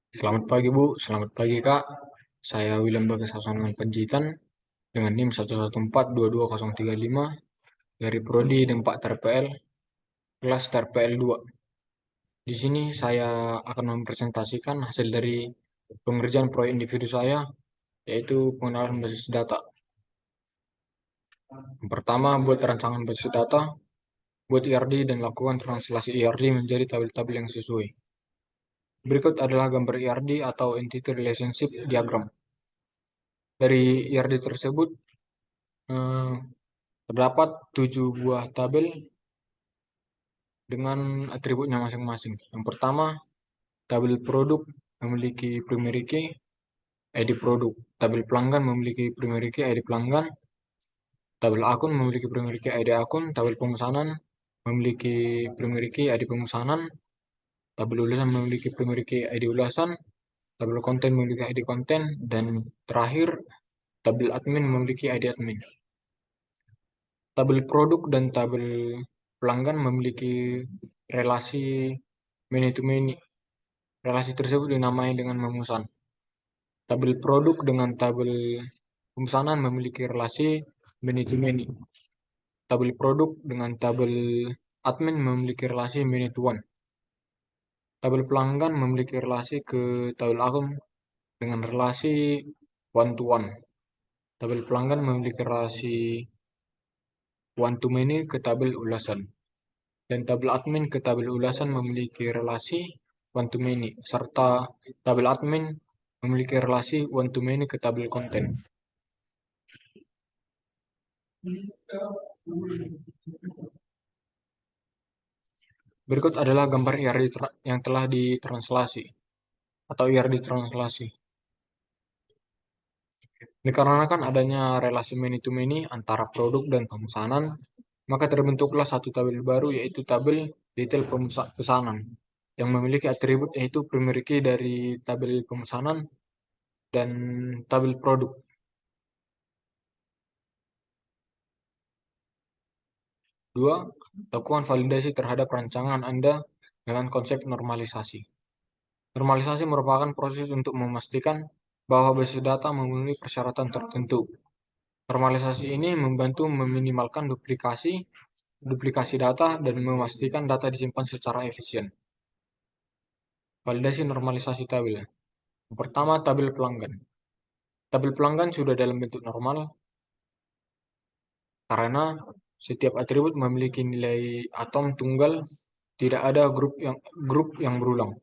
Selamat pagi Bu, selamat pagi Kak. Saya William Bagas Hasanuddin Panjaitan dengan NIM 1142235 dari Prodi Dempak TRPL, kelas TRPL 2. Di sini saya akan mempresentasikan hasil dari pengerjaan proyek individu saya, yaitu pengenalan basis data. Yang pertama, buat rancangan basis data, buat IRD dan lakukan translasi IRD menjadi tabel-tabel yang sesuai. Berikut adalah gambar IRD atau Entity Relationship Diagram. Dari IRD tersebut, eh, terdapat 7 buah tabel dengan atributnya masing-masing. Yang pertama, tabel produk memiliki primary key, ID produk. Tabel pelanggan memiliki primary key, ID pelanggan. Tabel akun memiliki primary key, ID akun. Tabel pemesanan memiliki primary key, ID pemesanan. Tabel ulasan memiliki primary key, ID ulasan. Tabel konten memiliki ID konten. Dan terakhir, tabel admin memiliki ID admin. Tabel produk dan tabel pelanggan memiliki relasi many to many. Relasi tersebut dinamai dengan memesan. Tabel produk dengan tabel pemesanan memiliki relasi many to many. Tabel produk dengan tabel admin memiliki relasi many to one. Tabel pelanggan memiliki relasi ke tabel akun dengan relasi one to one. Tabel pelanggan memiliki relasi one to many ke tabel ulasan. Dan tabel admin ke tabel ulasan memiliki relasi one to many, serta tabel admin memiliki relasi one to many ke tabel konten. Berikut adalah gambar IRD yang telah ditranslasi atau IRD translasi. Dikarenakan adanya relasi many to many antara produk dan pemesanan, maka terbentuklah satu tabel baru yaitu tabel detail pesanan yang memiliki atribut yaitu primary key dari tabel pemesanan dan tabel produk. Dua, lakukan validasi terhadap rancangan Anda dengan konsep normalisasi. Normalisasi merupakan proses untuk memastikan bahwa basis data memenuhi persyaratan tertentu. Normalisasi ini membantu meminimalkan duplikasi data, dan memastikan data disimpan secara efisien. Validasi normalisasi tabel. Yang pertama, tabel pelanggan. Tabel pelanggan sudah dalam bentuk normal karena setiap atribut memiliki nilai atom tunggal, tidak ada grup yang berulang.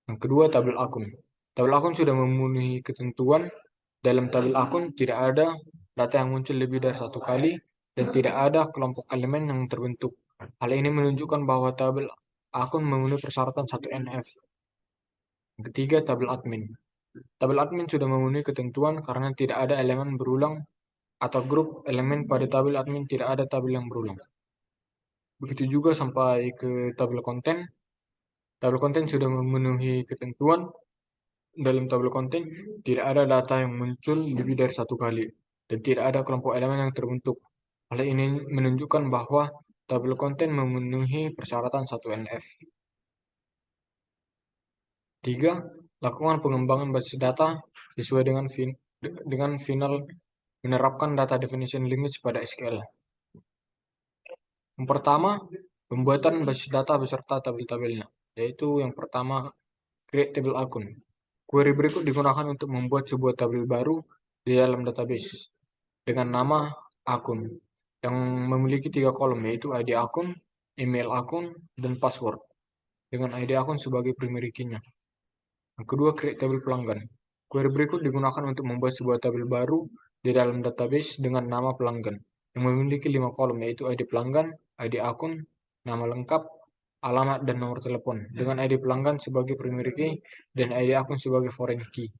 Yang kedua, tabel akun. Tabel akun sudah memenuhi ketentuan. Dalam tabel akun tidak ada data yang muncul lebih dari satu kali dan tidak ada kelompok elemen yang terbentuk. Hal ini menunjukkan bahwa tabel akun memenuhi persyaratan 1NF. Yang ketiga, tabel admin. Tabel admin sudah memenuhi ketentuan karena tidak ada elemen berulang atau grup elemen pada tabel admin, tidak ada tabel yang berulang. Begitu juga sampai ke tabel konten. Tabel konten sudah memenuhi ketentuan. Dalam tabel konten, tidak ada data yang muncul lebih dari satu kali, dan tidak ada kelompok elemen yang terbentuk. Hal ini menunjukkan bahwa tabel konten memenuhi persyaratan 1NF. 3. Lakukan pengembangan basis data sesuai dengan final menerapkan data definition language pada SQL. Yang pertama, pembuatan basis data beserta tabel-tabelnya, yaitu yang pertama, create table akun. Query berikut digunakan untuk membuat sebuah tabel baru di dalam database dengan nama akun yang memiliki 3 kolom, yaitu ID akun, email akun, dan password dengan ID akun sebagai primary key-nya. Yang kedua, create tabel pelanggan. Query berikut digunakan untuk membuat sebuah tabel baru di dalam database dengan nama pelanggan yang memiliki 5 kolom, yaitu ID pelanggan, ID akun, nama lengkap, alamat, dan nomor telepon dengan ID pelanggan sebagai primary key dan ID akun sebagai foreign key.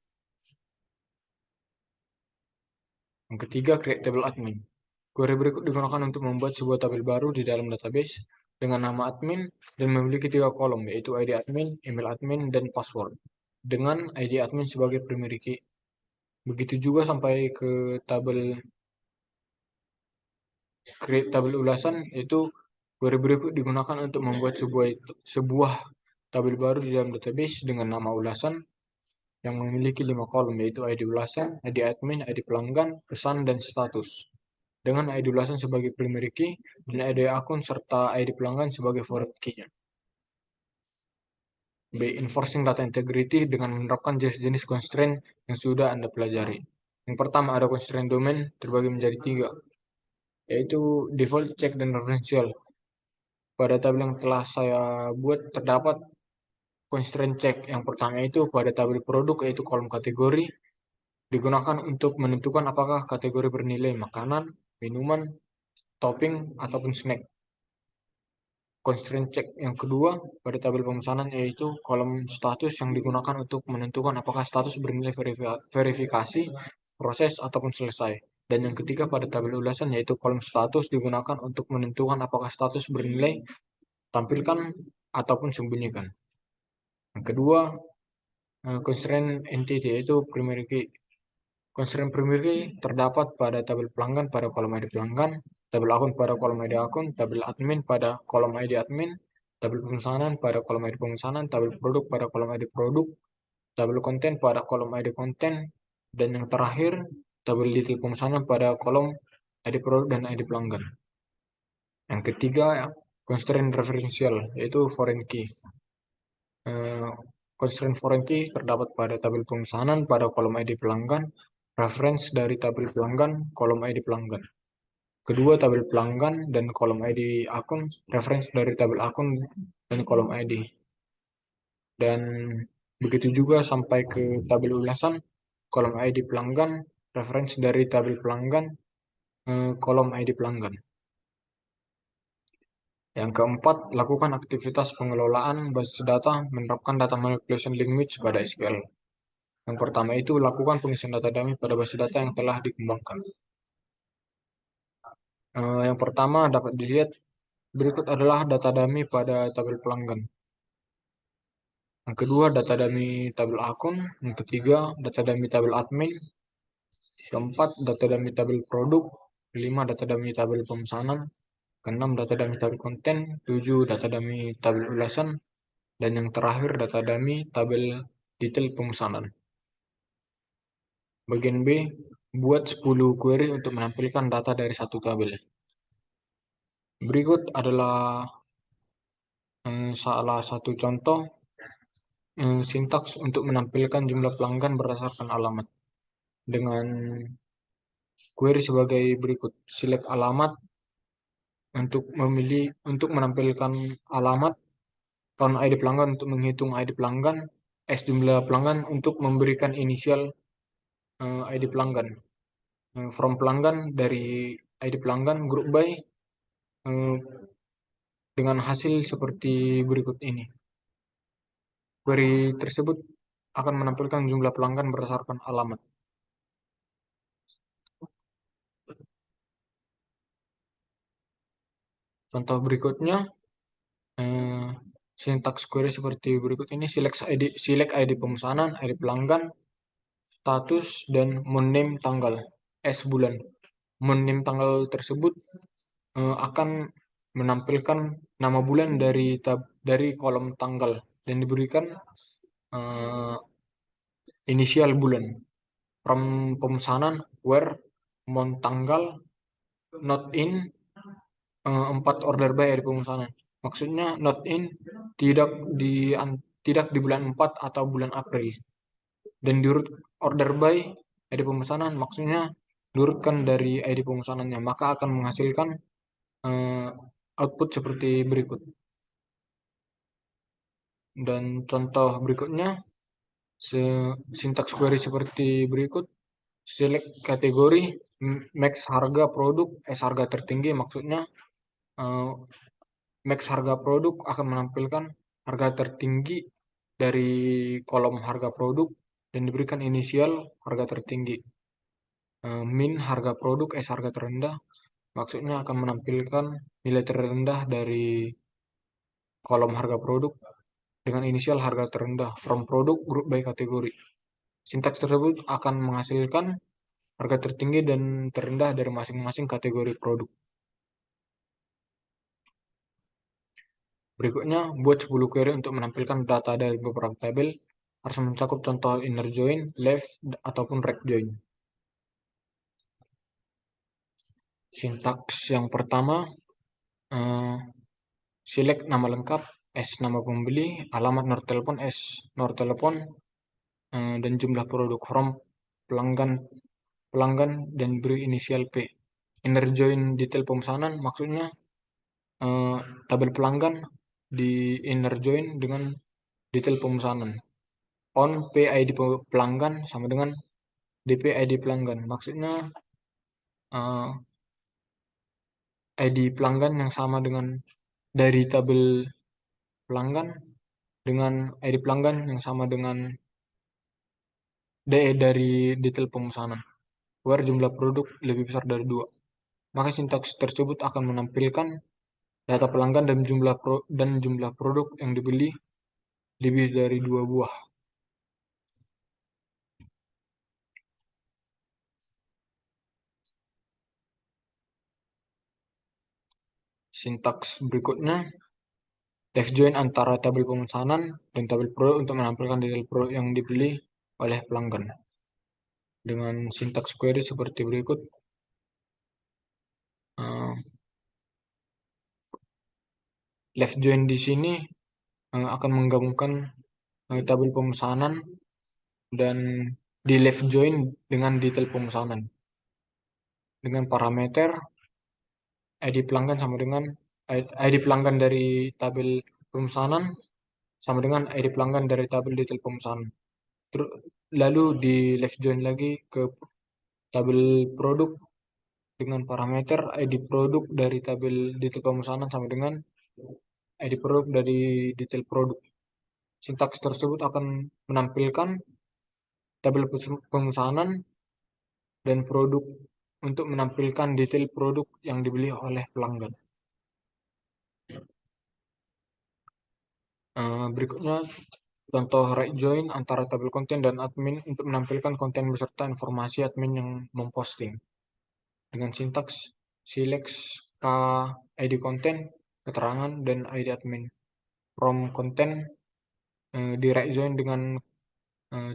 Yang ketiga, create table admin. Query berikut digunakan untuk membuat sebuah tabel baru di dalam database dengan nama admin dan memiliki 3 kolom, yaitu ID admin, email admin, dan password dengan ID admin sebagai primary key. Begitu juga sampai ke tabel create tabel ulasan, yaitu Query berikut digunakan untuk membuat sebuah tabel baru di dalam database dengan nama ulasan yang memiliki 5 kolom, yaitu ID ulasan, ID admin, ID pelanggan, pesan, dan status. Dengan ID ulasan sebagai primary key dan ID akun serta ID pelanggan sebagai foreign key-nya. B. Enforcing data integrity dengan menerapkan jenis-jenis constraint yang sudah Anda pelajari. Yang pertama ada constraint domain terbagi menjadi 3, yaitu default, check, dan referential. Pada tabel yang telah saya buat terdapat constraint check. Yang pertama itu pada tabel produk, yaitu kolom kategori, digunakan untuk menentukan apakah kategori bernilai makanan, minuman, topping, ataupun snack. Constraint check yang kedua pada tabel pemesanan, yaitu kolom status yang digunakan untuk menentukan apakah status bernilai verifikasi, proses, ataupun selesai. Dan yang ketiga pada tabel ulasan, yaitu kolom status digunakan untuk menentukan apakah status bernilai tampilkan ataupun sembunyikan. Yang kedua, constraint entity, yaitu primary key. Constraint primary key terdapat pada tabel pelanggan pada kolom ID pelanggan, tabel akun pada kolom ID akun, tabel admin pada kolom ID admin, tabel pemesanan pada kolom ID pemesanan, tabel produk pada kolom ID produk, tabel konten pada kolom ID konten, dan yang terakhir, tabel detail pemesanan pada kolom ID produk dan ID pelanggan. Yang ketiga, constraint referential, yaitu foreign key. Constraint foreign key terdapat pada tabel pemesanan pada kolom ID pelanggan, reference dari tabel pelanggan, kolom ID pelanggan. Kedua, tabel pelanggan dan kolom ID akun, reference dari tabel akun dan kolom ID. Dan begitu juga sampai ke tabel ulasan, kolom ID pelanggan, reference dari tabel pelanggan, kolom ID pelanggan. Yang keempat, lakukan aktivitas pengelolaan basis data menerapkan data manipulation language pada SQL. Yang pertama itu, lakukan pengisian data dummy pada basis data yang telah dikembangkan. Yang pertama dapat dilihat berikut adalah data dummy pada tabel pelanggan. Yang kedua, data dummy tabel akun. Yang ketiga, data dummy tabel admin. Keempat, data dummy tabel produk. Kelima, data dummy tabel pemesanan. Keenam, data dummy tabel konten. Tujuh, data dummy tabel ulasan. Dan yang terakhir, data dummy tabel detail pemesanan. Bagian B, buat 10 query untuk menampilkan data dari satu tabel. Berikut adalah salah satu contoh sintaks untuk menampilkan jumlah pelanggan berdasarkan alamat. Dengan query sebagai berikut. Select alamat untuk menampilkan alamat, count ID pelanggan untuk menghitung ID pelanggan, jumlah pelanggan untuk memberikan inisial ID pelanggan. From pelanggan dari ID pelanggan, group by dengan hasil seperti berikut ini. Query tersebut akan menampilkan jumlah pelanggan berdasarkan alamat. Contoh berikutnya, sintaks query seperti berikut ini. Select ID pemesanan, ID pelanggan, status, dan name tanggal, bulan. Name tanggal tersebut akan menampilkan nama bulan dari kolom tanggal dan diberikan inisial bulan. From pemesanan, where, month tanggal, not in, 4 order by dari pemesanan. Maksudnya not in tidak di bulan 4 atau bulan April. Dan diurut order by ID pemesanan, maksudnya diurutkan dari ID pemesanannya, maka akan menghasilkan output seperti berikut. Dan contoh berikutnya, sintaks query seperti berikut. Select kategori, max harga produk, harga tertinggi, maksudnya max harga produk akan menampilkan harga tertinggi dari kolom harga produk dan diberikan inisial harga tertinggi. Min harga produk, harga terendah, maksudnya akan menampilkan nilai terendah dari kolom harga produk dengan inisial harga terendah. From produk, group by kategori. Sintaks tersebut akan menghasilkan harga tertinggi dan terendah dari masing-masing kategori produk. Berikutnya, buat 10 query untuk menampilkan data dari beberapa tabel, harus mencakup contoh inner join, left, ataupun right join. Sintaks yang pertama, select nama lengkap, S nama pembeli, alamat nomor telepon, S nomor telepon, dan jumlah produk from pelanggan dan beri inisial P. Inner join detail pemesanan maksudnya tabel pelanggan di inner join dengan detail pemesanan. On PID pelanggan sama dengan DP ID pelanggan. Maksudnya ID pelanggan yang sama dengan dari tabel pelanggan dengan ID pelanggan yang sama dengan DE dari detail pemesanan. Where jumlah produk lebih besar dari 2. Maka sintaks tersebut akan menampilkan data pelanggan dan jumlah produk yang dibeli lebih dari 2 buah. Sintaks berikutnya, left join antara tabel pemesanan dan tabel produk untuk menampilkan detail produk yang dibeli oleh pelanggan. Dengan sintaks query seperti berikut. Left join di sini akan menggabungkan tabel pemesanan dan di left join dengan detail pemesanan. Dengan parameter ID pelanggan sama dengan ID pelanggan dari tabel pemesanan sama dengan ID pelanggan dari tabel detail pemesanan. Lalu di left join lagi ke tabel produk dengan parameter ID produk dari tabel detail pemesanan sama dengan ID produk dari detail produk. Sintaks tersebut akan menampilkan tabel pemesanan dan produk untuk menampilkan detail produk yang dibeli oleh pelanggan. Berikutnya contoh right join antara tabel konten dan admin untuk menampilkan konten beserta informasi admin yang memposting. Dengan sintaks select k ID konten, keterangan, dan ID admin. From konten di right join dengan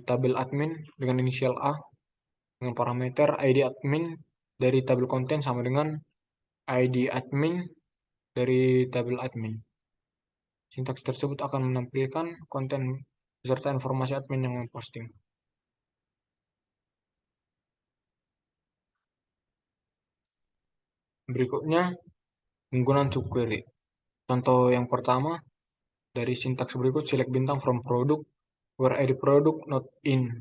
tabel admin dengan inisial A dengan parameter ID admin dari tabel konten sama dengan ID admin dari tabel admin. Sintaks tersebut akan menampilkan konten beserta informasi admin yang memposting. Berikutnya, penggunaan subquery. Contoh yang pertama, dari sintaks berikut, select bintang from product, where ID product not in.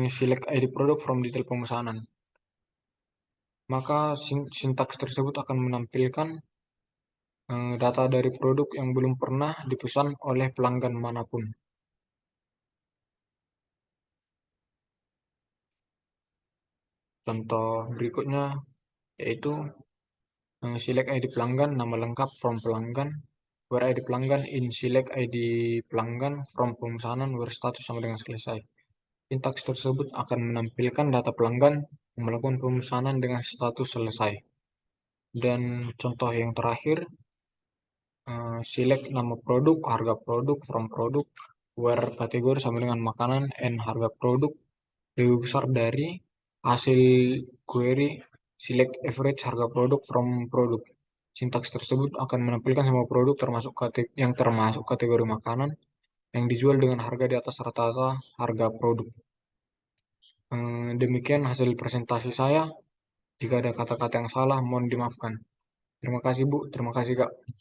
Select ID product from detail pemesanan. Maka sintaks tersebut akan menampilkan data dari produk yang belum pernah dipesan oleh pelanggan manapun. Contoh berikutnya yaitu select ID pelanggan, nama lengkap from pelanggan, where ID pelanggan in select ID pelanggan from pemesanan, where status sama dengan selesai. Sintaks tersebut akan menampilkan data pelanggan yang melakukan pemesanan dengan status selesai. Dan contoh yang terakhir, select nama produk, harga produk, from produk, where kategori sama dengan makanan, and harga produk lebih besar dari hasil query select average harga produk from produk. Sintaks tersebut akan menampilkan semua produk yang termasuk kategori makanan yang dijual dengan harga di atas rata-rata harga produk. Demikian hasil presentasi saya. Jika ada kata-kata yang salah, mohon dimaafkan. Terima kasih Bu, terima kasih Kak.